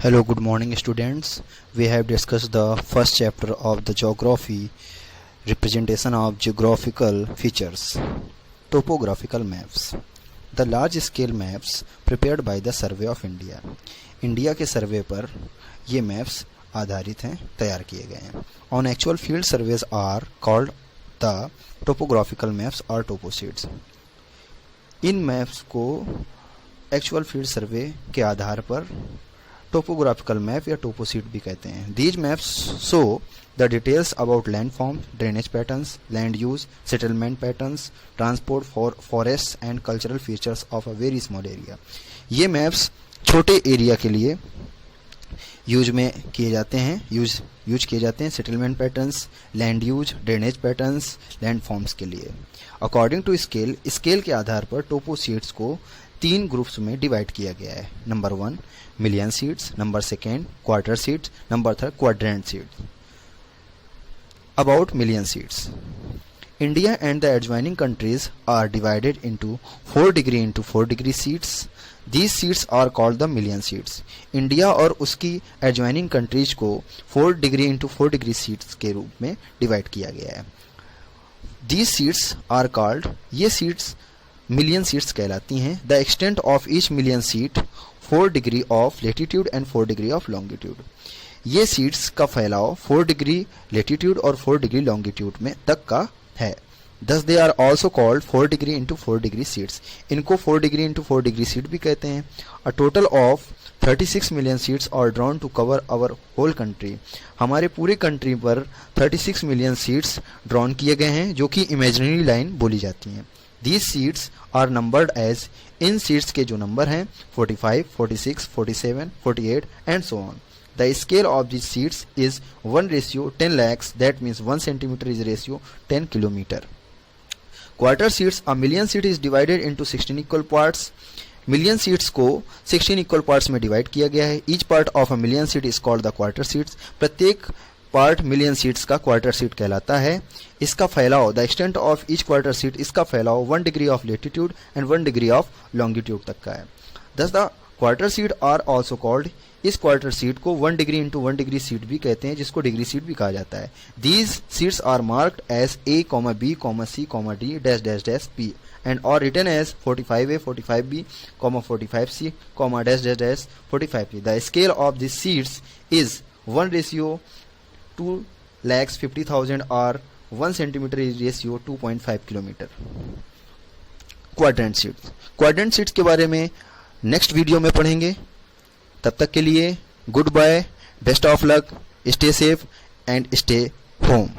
Hello, good morning students. We have discussed the first chapter of the geography, representation of geographical features, topographical maps. The large scale maps prepared by the Survey of India. India के सर्वे पर ये maps आधारित हैं, तैयार किए गए हैं. On actual field surveys are called the topographical maps or toposheets. In maps को एक्चुअल फील्ड सर्वे के आधार पर टोपोग्राफिकल मैप या टोपोशीट भी कहते हैं. These maps show the details about land form, drainage patterns, land use, settlement patterns, transport forest and cultural features of a very small area. ये maps छोटे area के लिए यूज किए जाते हैं. Settlement patterns, land use, drainage patterns, land forms के लिए. According to scale के आधार पर टोपोशीट्स को 3 ग्रुप्स में डिवाइड किया गया है. Number 1 million seats, number 2 quarter seats, number 3 quadrant seats. About million seats, India and the adjoining countries are divided into 4 degree into 4 degree seats. These seats are called the million seats. India और उसकी adjoining countries को 4 degree into 4 degree seats के रूप में divide किया गया है. These seats are called, ये seats million seats कहलाती हैं. The extent of each million seat 4 degree of latitude and 4 degree of longitude. ये सीट्स का फैलाव 4 डिग्री लेटीट्यूड और 4 डिग्री लॉन्गिट्यूड में तक का है. Thus they are also called 4 degree into 4 degree seats. इनको 4 degree into 4 degree seat भी कहते हैं. A total of 36 million seats are drawn to cover our whole country. हमारे पूरे कंट्री पर 36 million seats ड्रॉन किए गए हैं, जो कि इमेजिनरी लाइन बोली जाती हैं. These seats are numbered as, in seats के जो नंबर हैं 45, 46, 47, 48 and so on. The scale of these seats is 1:10 lakhs. That means 1 centimeter is ratio 10 kilometer. Quarter seats, a million seat is divided into 16 equal parts. Million sheets को 16 equal parts में divide किया गया है. Each part of a million sheet is called the quarter sheets. प्रत्येक part million sheets का quarter sheet कहलाता है. इसका फैलाव, the extent of each quarter sheet, इसका फैलाव 1 degree of latitude and 1 degree of longitude तक का है. Thus the quarter sheet are also called, इस क्वार्टर सीट को 1 डिग्री इंटू 1 डिग्री सीट भी कहते हैं, जिसको डिग्री सीट भी कहा जाता है. These sheets are marked as A, B, C, D dash dash dash P and are written as 45A, 45B, 45C, dash dash dash 45P. The scale of these seats is 1:2,50,000 or 1 centimeter is ratio 2.5 kilometer. Quadrant seats के बारे में next video में पढ़ेंगे. तब तक के लिए good bye, best of luck, stay safe and stay home.